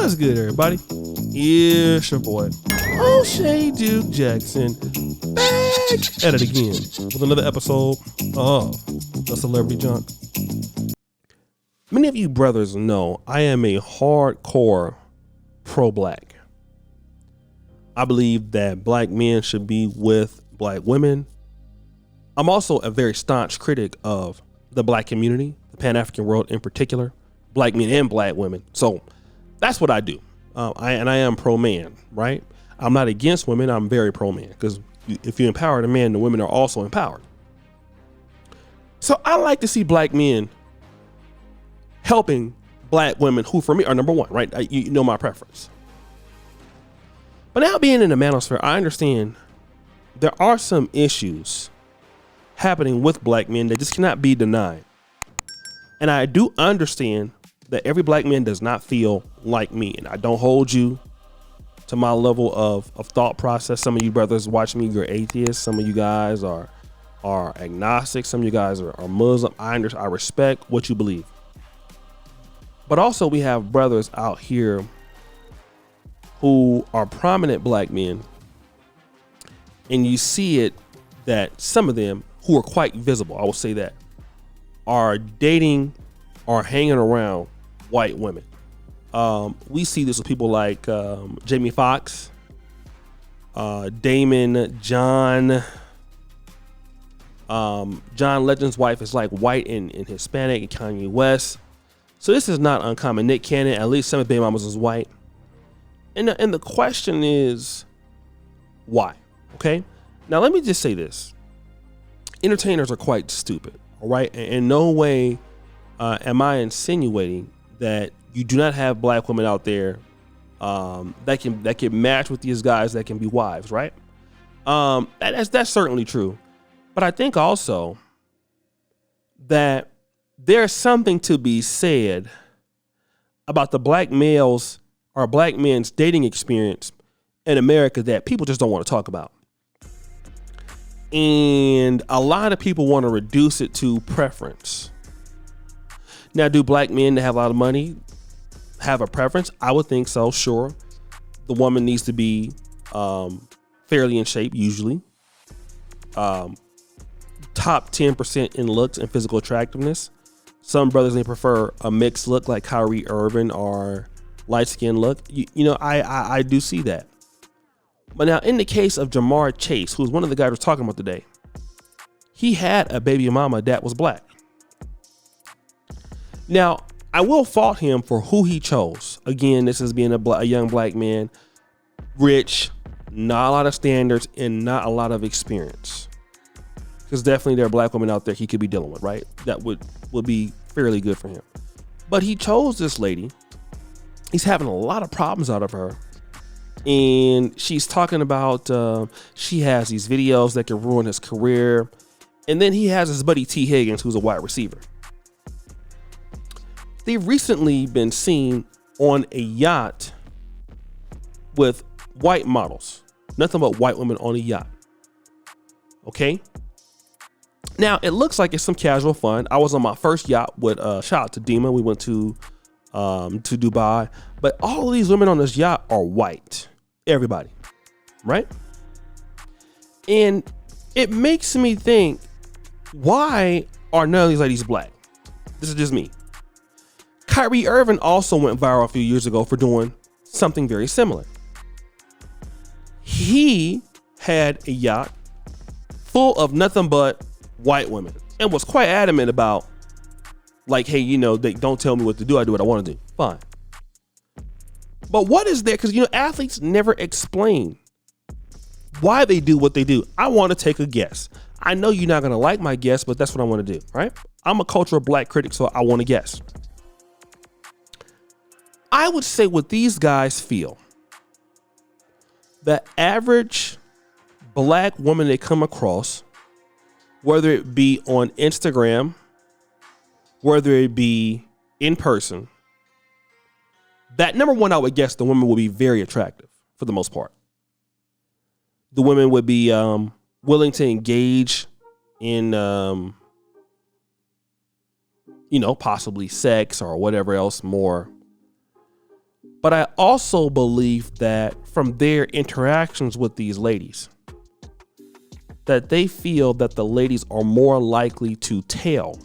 What's good, everybody? It's your boy, O'Shea Duke Jackson, back at it again with another episode of The Celebrity Junk. Many of you brothers know I am a hardcore pro-black. I believe that black men should be with black women. I'm also a very staunch critic of the black community, the Pan-African world in particular, black men and black women. So that's what I do. I am pro-man, right? I'm not against women. I'm very pro-man, because if you empower the man, the women are also empowered. So I like to see black men helping black women who, for me, are number one, right? You know my preference. But now, being in the manosphere, I understand there are some issues happening with black men that just cannot be denied. And I do understand that every black man does not feel like me. And I don't hold you to my level of thought process. Some of you brothers watch me, you're atheists. Some of you guys are agnostic. Some of you guys are Muslim. I respect what you believe. But also we have brothers out here who are prominent black men. And you see it that some of them who are quite visible, I will say that, are dating or hanging around white women. We see this with people like Jamie Foxx, Damon, John Legend's wife is like white and Hispanic, and Kanye West. So this is not uncommon. Nick Cannon, at least some of baby mamas is white. And the question is, why? Okay. Now let me just say this. Entertainers are quite stupid. All right. And in no way am I insinuating that you do not have black women out there that can match with these guys that can be wives, right? That's certainly true. But I think also that there's something to be said about the black males or black men's dating experience in America that people just don't want to talk about. And a lot of people want to reduce it to preference. Now, do black men that have a lot of money have a preference? I would think so, sure. The woman needs to be fairly in shape, usually. Top 10% in looks and physical attractiveness. Some brothers may prefer a mixed look like Kyrie Irving or light skin look. I do see that. But now, in the case of Jamar Chase, who's one of the guys we're talking about today, he had a baby mama that was black. Now, I will fault him for who he chose. Again, this is being a young black man, rich, not a lot of standards, and not a lot of experience. Because definitely there are black women out there he could be dealing with, right? That would be fairly good for him. But he chose this lady. He's having a lot of problems out of her. And she's talking about she has these videos that can ruin his career. And then he has his buddy T. Higgins, who's a wide receiver. They've recently been seen on a yacht with white models. Nothing but white women on a yacht. Okay. Now, it looks like it's some casual fun. I was on my first yacht with shout out to Dima. We went to Dubai. But all of these women on this yacht are white. Everybody. Right? And it makes me think, why are none of these ladies black? This is just me. Kyrie Irving also went viral a few years ago for doing something very similar. He had a yacht full of nothing but white women and was quite adamant about, like, hey, they don't tell me what to do. I do what I want to do. Fine. But what is there? Because, athletes never explain why they do what they do. I want to take a guess. I know you're not going to like my guess, but that's what I want to do, right? I'm a cultural black critic, so I want to guess. I would say what these guys feel, the average black woman they come across, whether it be on Instagram, whether it be in person, that number one, I would guess the women would be very attractive for the most part. The women would be willing to engage in, possibly sex or whatever else more But I also believe that from their interactions with these ladies, that they feel that the ladies are more likely to tell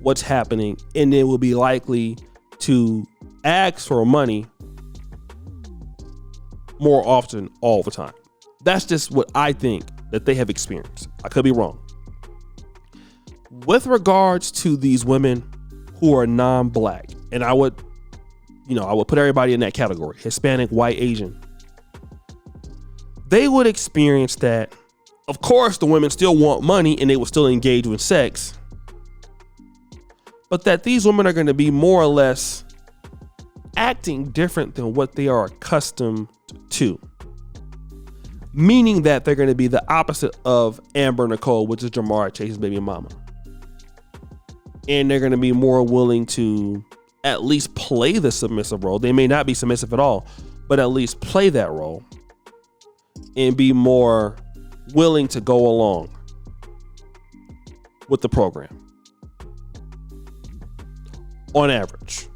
what's happening, and they will be likely to ask for money more often all the time. That's just what I think that they have experienced. I could be wrong. With regards to these women who are non-black, and I would put everybody in that category, Hispanic, white, Asian, they would experience that, of course, the women still want money and they will still engage with sex, but that these women are going to be more or less acting different than what they are accustomed to. Meaning that they're going to be the opposite of Amber Nicole, which is Jamar Chase's baby mama. And they're going to be more willing to at least play the submissive role. They may not be submissive at all, but at least play that role and be more willing to go along with the program. On average.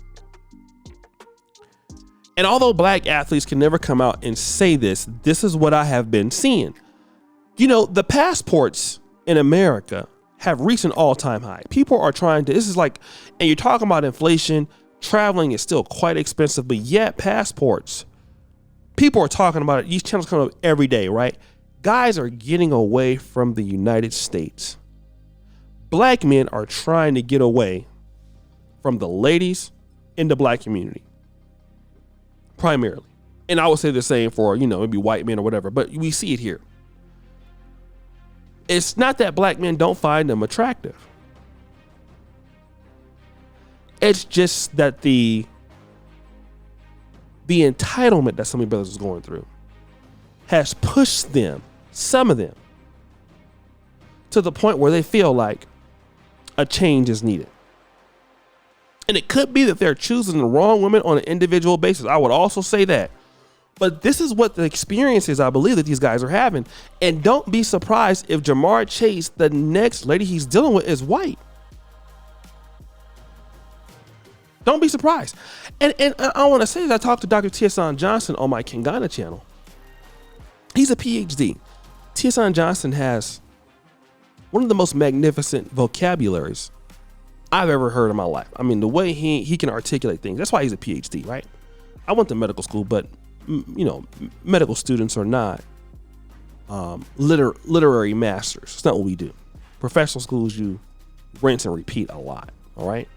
And although black athletes can never come out and say this, this is what I have been seeing. You know, the passports in America have reached an all-time high. People are trying to, this is like, and you're talking about inflation, traveling is still quite expensive, but yet passports, people are talking about it. These channels come up every day, right? Guys are getting away from the United States. Black men are trying to get away from the ladies in the black community. Primarily. And I would say the same for, maybe white men or whatever, but we see it here. It's not that black men don't find them attractive. It's just that the entitlement that some of the brothers is going through has pushed them, some of them, to the point where they feel like a change is needed. And it could be that they're choosing the wrong women on an individual basis. I would also say that. But this is what the experience is, I believe, that these guys are having. And don't be surprised if Jamar Chase, the next lady he's dealing with, is white. Don't be surprised. And I want to say that I talked to Dr. Tiesan Johnson on my Kingana channel. He's a PhD. Tiesan Johnson has one of the most magnificent vocabularies I've ever heard in my life. I mean, the way he can articulate things. That's why he's a PhD, right? I went to medical school, but medical students are not literary masters. It's not what we do. Professional schools, you rinse and repeat a lot. All right,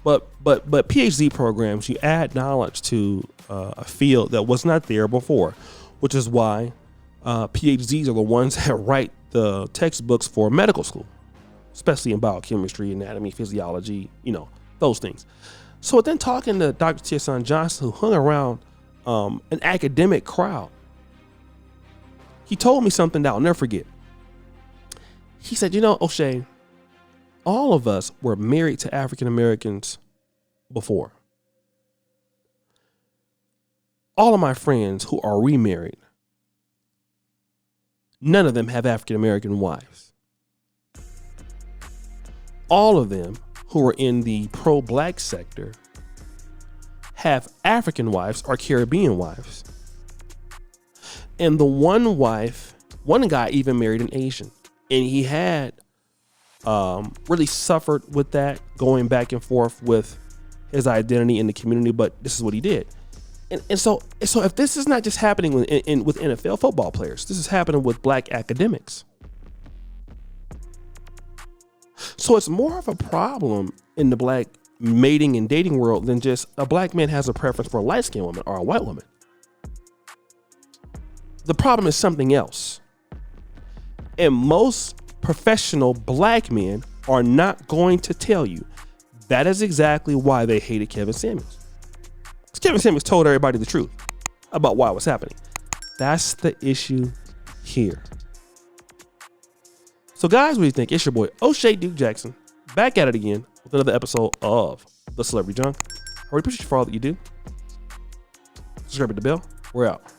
but PhD programs, you add knowledge to a field that was not there before, which is why PhDs are the ones that write the textbooks for medical school, especially in biochemistry, anatomy, physiology, those things. So then talking to Dr. Tiesan Johnson, who hung around an academic crowd, he told me something that I'll never forget. He said, O'Shea, all of us were married to African Americans before. All of my friends who are remarried, none of them have African American wives. All of them who are in the pro-black sector have African wives or Caribbean wives. And the one guy even married an Asian. And he had really suffered with that, going back and forth with his identity in the community, but this is what he did. And so if this is not just happening with NFL football players, this is happening with black academics. So it's more of a problem in the black mating and dating world than just a black man has a preference for a light-skinned woman or a white woman. The problem is something else. And most professional black men are not going to tell you that is exactly why they hated Kevin Samuels. Because Kevin Samuels told everybody the truth about why it was happening. That's the issue here. So guys, what do you think? It's your boy O'Shea Duke Jackson, back at it again with another episode of The Celebrity Junk. I really appreciate you for all that you do. Subscribe to the bell. We're out.